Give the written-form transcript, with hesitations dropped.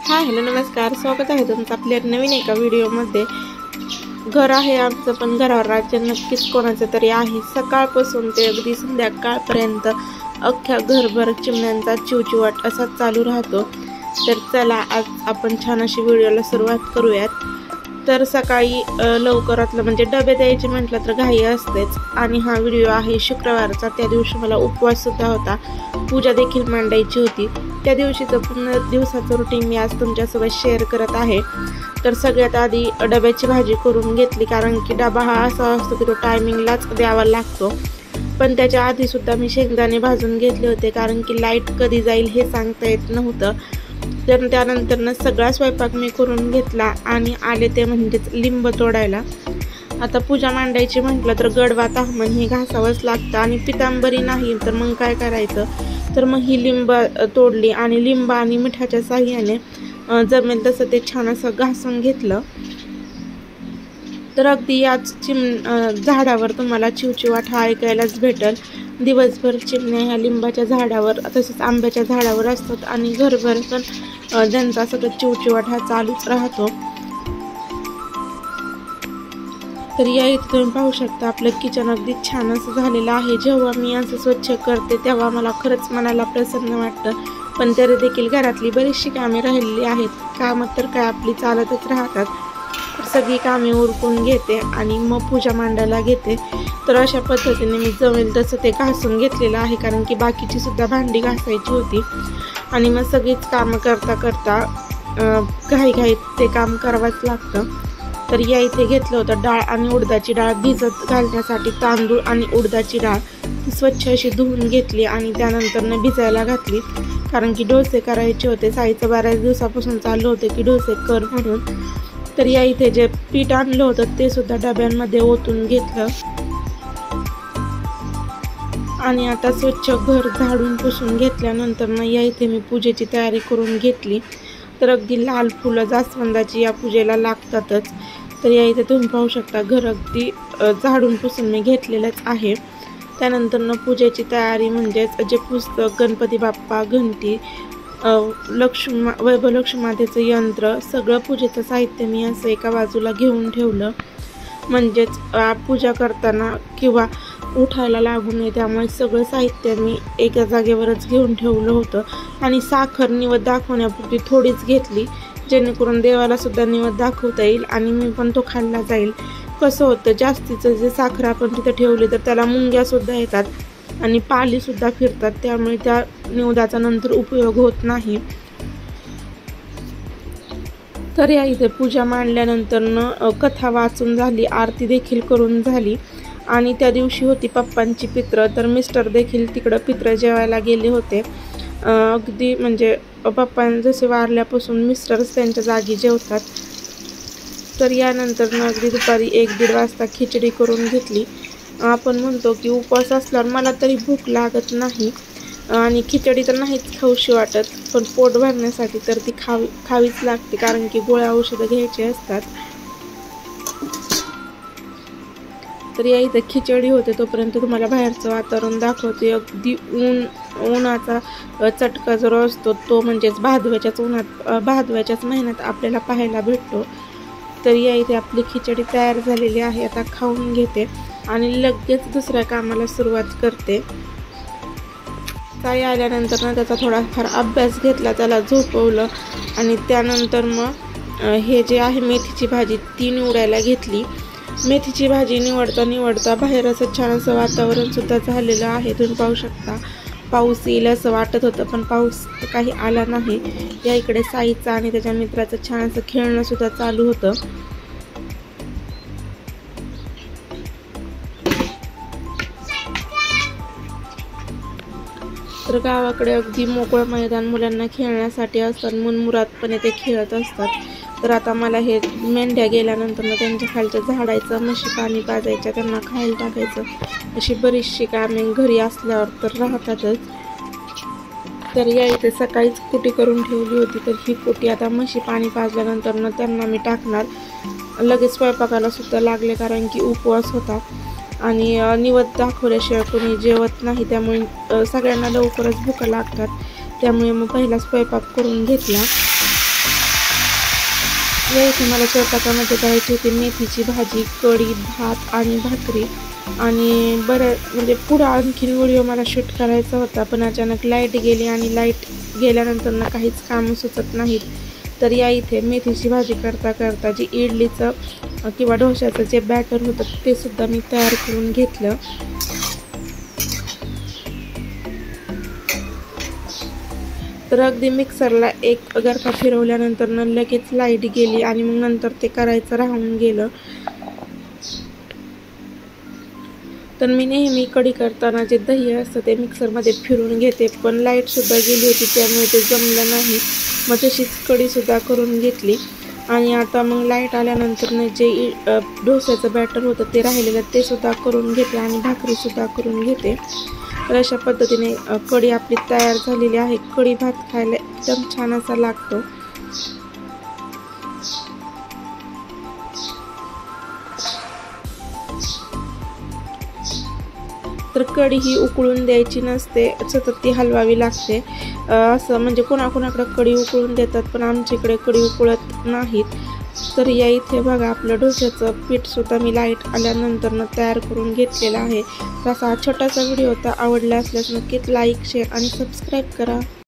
Hi hello नमस्कार, स्वागत आहे तुमचं आपल्या नवीन एका व्हिडिओमध्ये। घर आहे आमचं, पण घरावर राज्य नक्कीच कोणाचं तरी आहे। सकाळपासून ते अगदी संध्याकाळपर्यंत अख्ख्या घरभर चिमण्यांचा चिवचिवाट असा चालू राहतो। तर चला आज आपण छान अशी व्हिडिओला सुरुवात करूयात। तर सकाळी लवकरातलं म्हणजे डबे द्यायचे म्हटलं तर घाई असतेच, आणि हा व्हिडिओ आहे शुक्रवारचा। त्या दिवशी मला उपवास सुद्धा होता, पूजा देखील मांडायची होती। त्या दिवशीचं पूर्ण दिवसाचं रुटीन मी आज तुमच्यासोबत शेअर करत आहे। तर सगळ्यात आधी डब्याची भाजी करून घेतली, कारण की डबा हा असा असतो की तो टायमिंगलाच द्यावा लागतो। पण त्याच्या आधीसुद्धा मी शेंगदाणे भाजून घेतले होते, कारण की लाईट कधी जाईल हे सांगता येत नव्हतं। तर त्यानंतरनं सगळा स्वयंपाक मी करून घेतला आणि आले ते म्हणजेच लिंब तोडायला। आता पूजा मांडायची म्हटलं तर गडवा ताहमन हे घासावंच लागतं, आणि पितांबरी नाही तर मग काय करायचं। तर मग ही लिंब तोडली आणि लिंब आणि मिठाच्या साह्याने जमेल तसं ते छान असं घासून घेतलं। तर अगदी याच झाडावर तुम्हाला चिवचिवाट हा ऐकायलाच भेटल। दिवसभर चिमण्या ह्या लिंबाच्या झाडावर तसेच आंब्याच्या झाडावर असतात, आणि घरभर पण त्यांचा सतत चिवचिवाट हा चालूच राहतो। तर या इथे तुम्ही पाहू शकता आपलं किचन अगदी छान असं झालेलं आहे। जेव्हा मी असं स्वच्छ करते तेव्हा मला खरंच मनाला प्रसन्न वाटतं, पण तरी देखील घरातली बरीचशी कामे राहिलेली आहेत। कामं तर काय आपली चालतच राहतात। सगळी कामे उरकून घेते आणि मग पूजा मांडायला घेते। तर अशा पद्धतीने मी जमेल तसं ते घासून घेतलेलं आहे, कारण की बाकीची सुद्धा भांडी घासायची होती। आणि मग सगळीच कामं करता करता घाईघाईत ते काम करावंच लागतं। तर या इथे घेतलं होतं डाळ आणि उडदाची डाळ भिजत घालण्यासाठी। तांदूळ आणि उडदाची डाळ ती स्वच्छ अशी धुवून घेतली आणि त्यानंतरनं भिजायला घातली, कारण की डोसे करायचे होते। साईचं बऱ्याच दिवसापासून चाललं होतं की डोसे कर म्हणून। तर या इथे जे पीठ आणलं होतं ते सुद्धा डब्यांमध्ये ओतून घेतलं, आणि आता स्वच्छ घर झाडून पुसून घेतल्यानंतर ना या इथे मी पूजेची तयारी करून घेतली। तर अगदी लाल फुलं जास्वंदाची या पूजेला लागतातच। तर या इथे तुम्ही पाहू शकता घर अगदी झाडून पुसून मी घेतलेलंच आहे। त्यानंतर पूजेची तयारी म्हणजेच जे पुस्तक, गणपती बाप्पा, घंटी, वैभव लक्ष्मी मातेचं यंत्र, सगळं पूजेचं साहित्य मी असं एका बाजूला घेऊन ठेवलं, म्हणजेच पूजा करताना किंवा उठायला लागू नये, त्यामुळे सगळं साहित्य मी एका जागेवरच घेऊन ठेवलं होतं। आणि साखर निवद दाखवण्यापुरती थोडीच घेतली, जेणेकरून देवाला सुद्धा निवद दाखवता येईल आणि मी पण तो खाल्ला जाईल। कसं होतं, जास्तीचं जे साखर आपण तिथं ठेवली तर त्याला मुंग्यासुद्धा येतात आणि पालीसुद्धा फिरतात, त्यामुळे त्या निवदाचा नंतर उपयोग होत नाही। तर या इथे पूजा मांडल्यानंतरनं कथा वाचून झाली, आरती देखील करून झाली, आणि त्या दिवशी होती पप्पांची पित्र। तर मिस्टर देखील तिकडं पित्र जेवायला गेले होते। अगदी म्हणजे पप्पां जसे वारल्यापासून मिस्टरच त्यांच्या जागी जेवतात। तर यानंतर अगदी दुपारी 1-1:30 वाजता खिचडी करून घेतली। आपण म्हणतो की उपवास असल्यावर मला तरी भूक लागत नाही आणि खिचडी तर नाहीच खाऊशी वाटत, पण पोट भरण्यासाठी तर ती खावीच लागते, कारण की गोळ्या औषधं घ्यायची असतात। तर या इथं खिचडी होते तोपर्यंत तुम्हाला बाहेरचं वातावरण दाखवते। अगदी उन्हाचा चटका जो असतो तो म्हणजेच भादव्याच्याच महिन्यात आपल्याला पाहायला भेटतो। तर या इथे आपली खिचडी तयार झालेली आहे। आता खाऊन घेते आणि लगेच दुसऱ्या कामाला सुरुवात करते। साई आल्यानंतर ना त्याचा थोडाफार अभ्यास घेतला, त्याला झोपवलं, आणि त्यानंतर मग हे जे आहे मेथीची भाजी ती निवडायला घेतली। मेथीची भाजी निवडता बाहेर असं छान असं वातावरण सुद्धा झालेलं आहे। तुम्ही पाहू शकता पाऊस येईल असं वाटत होतं, पण पाऊस काही आला नाही। या इकडे साईचं आणि त्याच्या मित्राचं छान असं खेळणं सुद्धा चालू होतं। तर गावाकडे अगदी मोकळं मैदान मुलांना खेळण्यासाठी असतात, मनमुरादपणे ते खेळत असतात। तर आता मला हे मेंढ्या गेल्यानंतर त्यांच्या खालच्या झाडायचं, म्हशी पाणी पाजायच्या, त्यांना खायला टाकायचं, अशी बरीचशी कामे घरी असल्यावर तर राहतातच। तर या इथे सकाळीच कुटी करून ठेवली होती, तर ही कुटी आता म्हशी पाणी पाजल्यानंतर त्यांना मी टाकणार। लगेच स्वयंपाकाला सुद्धा लागले, कारण की उपवास होता आणि निवद दाखवल्याशिवाय कोणी जेवत नाही, त्यामुळे सगळ्यांना लवकरच भूक लागतात। त्यामुळे मग पहिला स्वयंपाक करून घेतला। या इथे मला स्वयंपाकामध्ये करायची होती मेथीची भाजी, कढी, भात आणि भाकरी. आणि म्हणजे पुढं आणखीन व्हिडिओ मला शूट करायचा होता, पण अचानक लाईट गेली आणि लाईट गेल्यानंतर ना काहीच कामं सुचत नाहीत. तर या इथे मेथीची भाजी करता करता जी इडलीचं किंवा डोश्याचं जे बॅटर होतं ते सुद्धा मी तयार करून घेतलं. तर अगदी मिक्सरला एक गरका फिरवल्यानंतर न लगेच लाईट गेली आणि मग नंतर ते करायचं राहून गेलं. तर मी नेहमी कढी करताना जे दही असतं ते मिक्सरमध्ये फिरून घेते, पण लाईटसुद्धा गेली होती त्यामुळे ते जमलं नाही. मग तशीच कढीसुद्धा करून घेतली. आणि आता मग लाईट आल्यानंतर जे डोस्याचं बॅटर होतं ते राहिलेलं ते सुद्धा करून घेते आणि भाकरीसुद्धा करून घेते. तर अशा पद्धतीने कढी आपली तयार झालेली आहे. कढी भात खायला एकदम छान असा लागतो. तर कढी ही उकळून द्यायची नसते, सतत ती हलवावी लागते. असं म्हणजे कोणाकोणाकडे कढी उकळून देतात, पण आमच्याकडे कढी उकळत नाहीत. तर या इथे बघा आपलं डोश्याचं पीठसुद्धा मी लाईट आल्यानंतर तयार करून घेतलेलं आहे. तसा हा छोटासा व्हिडिओ होता. आवडला असल्यास नक्कीच लाईक, शेअर आणि सबस्क्राईब करा.